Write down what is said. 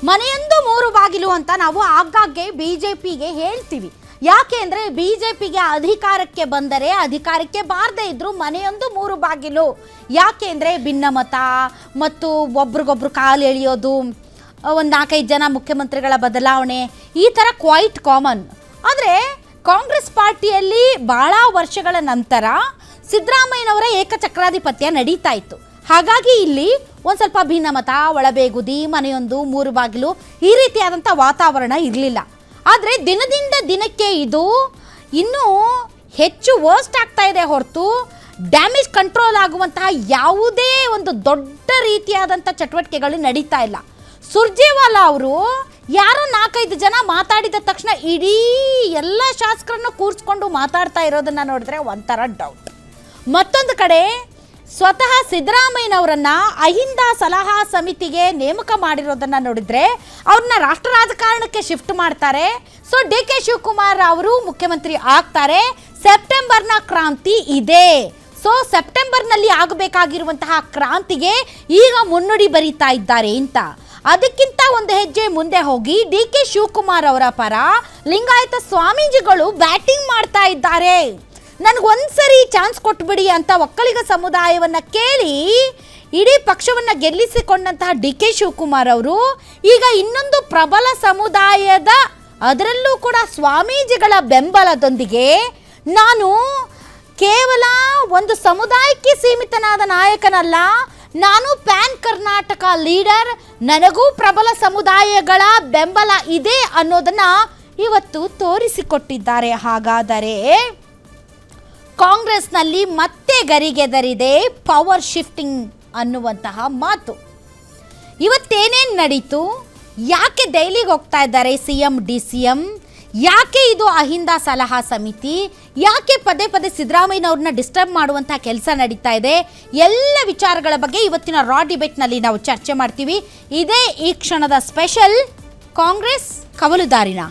ಮನೆಯೊಂದು ಮೂರು ಬಾಗಿಲು ಅಂತ ನಾವು ಆಗಾಗ್ಗೆ ಬಿಜೆಪಿಗೆ ಹೇಳ್ತೀವಿ. ಯಾಕೆ ಅಂದರೆ ಬಿಜೆಪಿಗೆ ಅಧಿಕಾರಕ್ಕೆ ಬಂದರೆ, ಅಧಿಕಾರಕ್ಕೆ ಬಾರದೇ ಇದ್ದರೂ ಮನೆಯೊಂದು ಮೂರು ಬಾಗಿಲು. ಯಾಕೆ ಅಂದರೆ ಭಿನ್ನಮತ ಮತ್ತು ಒಬ್ರಿಗೊಬ್ರು ಕಾಲು ಎಳೆಯೋದು, ಒಂದು 4-5 ಜನ ಮುಖ್ಯಮಂತ್ರಿಗಳ ಬದಲಾವಣೆ, ಈ ಥರ ಕ್ವೈಟ್ ಕಾಮನ್. ಆದರೆ ಕಾಂಗ್ರೆಸ್ ಪಾರ್ಟಿಯಲ್ಲಿ ಭಾಳ ವರ್ಷಗಳ ನಂತರ ಸಿದ್ದರಾಮಯ್ಯನವರ ಏಕಚಕ್ರಾಧಿಪತ್ಯ ನಡೀತಾ ಇತ್ತು. ಹಾಗಾಗಿ ಇಲ್ಲಿ ಒಂದು ಸ್ವಲ್ಪ ಭಿನ್ನಮತ, ಒಳಬೇಗುದಿ, ಮನೆಯೊಂದು ಮೂರು ಬಾಗಿಲು, ಈ ರೀತಿಯಾದಂಥ ವಾತಾವರಣ ಇರಲಿಲ್ಲ. ಆದರೆ ದಿನದಿಂದ ದಿನಕ್ಕೆ ಇದು ಇನ್ನೂ ಹೆಚ್ಚು ವರ್ಸ್ಟ್ ಆಗ್ತಾ ಇದೆ ಹೊರತು ಡ್ಯಾಮೇಜ್ ಕಂಟ್ರೋಲ್ ಆಗುವಂತಹ ಯಾವುದೇ ಒಂದು ದೊಡ್ಡ ರೀತಿಯಾದಂಥ ಚಟುವಟಿಕೆಗಳು ನಡೀತಾ ಇಲ್ಲ. ಸುರ್ಜೇವಾಲಾ ಅವರು ಯಾರೋ 4-5 ಜನ ಮಾತಾಡಿದ ತಕ್ಷಣ ಇಡೀ ಎಲ್ಲ ಶಾಸಕರನ್ನು ಕೂರಿಸ್ಕೊಂಡು ಮಾತಾಡ್ತಾ ಇರೋದನ್ನು ನೋಡಿದ್ರೆ ಒಂಥರ ಡೌಟ್. ಮತ್ತೊಂದು ಕಡೆ ಸ್ವತಃ ಸಿದ್ದರಾಮಯ್ಯನವರನ್ನ ಅಹಿಂದ ಸಲಹಾ ಸಮಿತಿಗೆ ನೇಮಕ ಮಾಡಿರೋದನ್ನ ನೋಡಿದ್ರೆ ಅವ್ರನ್ನ ರಾಷ್ಟ್ರ ರಾಜಕಾರಣಕ್ಕೆ ಶಿಫ್ಟ್ ಮಾಡ್ತಾರೆ. ಸೊ DK ಶಿವಕುಮಾರ್ ಅವರು ಮುಖ್ಯಮಂತ್ರಿ ಆಗ್ತಾರೆ. ಸೆಪ್ಟೆಂಬರ್ನ ಕ್ರಾಂತಿ ಇದೆ. ಸೊ ಸೆಪ್ಟೆಂಬರ್ನಲ್ಲಿ ಆಗಬೇಕಾಗಿರುವಂತಹ ಕ್ರಾಂತಿಗೆ ಈಗ ಮುನ್ನುಡಿ ಬರೀತಾ ಇದ್ದಾರೆ ಅಂತ. ಅದಕ್ಕಿಂತ ಒಂದು ಹೆಜ್ಜೆ ಮುಂದೆ ಹೋಗಿ DK ಶಿವಕುಮಾರ್ ಅವರ ಪರ ಲಿಂಗಾಯತ ಸ್ವಾಮೀಜಿಗಳು ಬ್ಯಾಟಿಂಗ್ ಮಾಡ್ತಾ ಇದ್ದಾರೆ. ನನಗೊಂದ್ಸರಿ ಚಾನ್ಸ್ ಕೊಟ್ಬಿಡಿ ಅಂತ ಒಕ್ಕಲಿಗ ಸಮುದಾಯವನ್ನು ಕೇಳಿ ಇಡೀ ಪಕ್ಷವನ್ನು ಗೆಲ್ಲಿಸಿಕೊಂಡಂತಹ DK ಶಿವಕುಮಾರ್ ಅವರು ಈಗ ಇನ್ನೊಂದು ಪ್ರಬಲ ಸಮುದಾಯದ, ಅದರಲ್ಲೂ ಕೂಡ ಸ್ವಾಮೀಜಿಗಳ ಬೆಂಬಲದೊಂದಿಗೆ ನಾನು ಕೇವಲ ಒಂದು ಸಮುದಾಯಕ್ಕೆ ಸೀಮಿತನಾದ ನಾಯಕನಲ್ಲ, ನಾನು ಪ್ಯಾನ್ ಕರ್ನಾಟಕ ಲೀಡರ್, ನನಗೂ ಪ್ರಬಲ ಸಮುದಾಯಗಳ ಬೆಂಬಲ ಇದೆ ಅನ್ನೋದನ್ನ ಇವತ್ತು ತೋರಿಸಿಕೊಟ್ಟಿದ್ದಾರೆ. ಹಾಗಾದರೆ ಕಾಂಗ್ರೆಸ್ನಲ್ಲಿ ಮತ್ತೆ ಗರಿಗೆದರಿದೆ ಪವರ್ ಶಿಫ್ಟಿಂಗ್ ಅನ್ನುವಂತಹ ಮಾತು. ಇವತ್ತೇನೇನು ನಡೀತು, ಯಾಕೆ ದೆಹಲಿಗೆ ಹೋಗ್ತಾ ಇದ್ದಾರೆ CM DCM, ಯಾಕೆ ಇದು ಅಹಿಂದ ಸಲಹಾ ಸಮಿತಿ, ಯಾಕೆ ಪದೇ ಪದೇ ಸಿದ್ದರಾಮಯ್ಯನವ್ರನ್ನ ಡಿಸ್ಟರ್ಬ್ ಮಾಡುವಂಥ ಕೆಲಸ ನಡೀತಾ ಇದೆ, ಎಲ್ಲ ವಿಚಾರಗಳ ಬಗ್ಗೆ ಇವತ್ತಿನ ರಾ ಡಿಬೇಟ್ನಲ್ಲಿ ನಾವು ಚರ್ಚೆ ಮಾಡ್ತೀವಿ. ಇದೇ ಈ ಕ್ಷಣದ ಸ್ಪೆಷಲ್ ಕಾಂಗ್ರೆಸ್ ಕವಲುದಾರಿನ.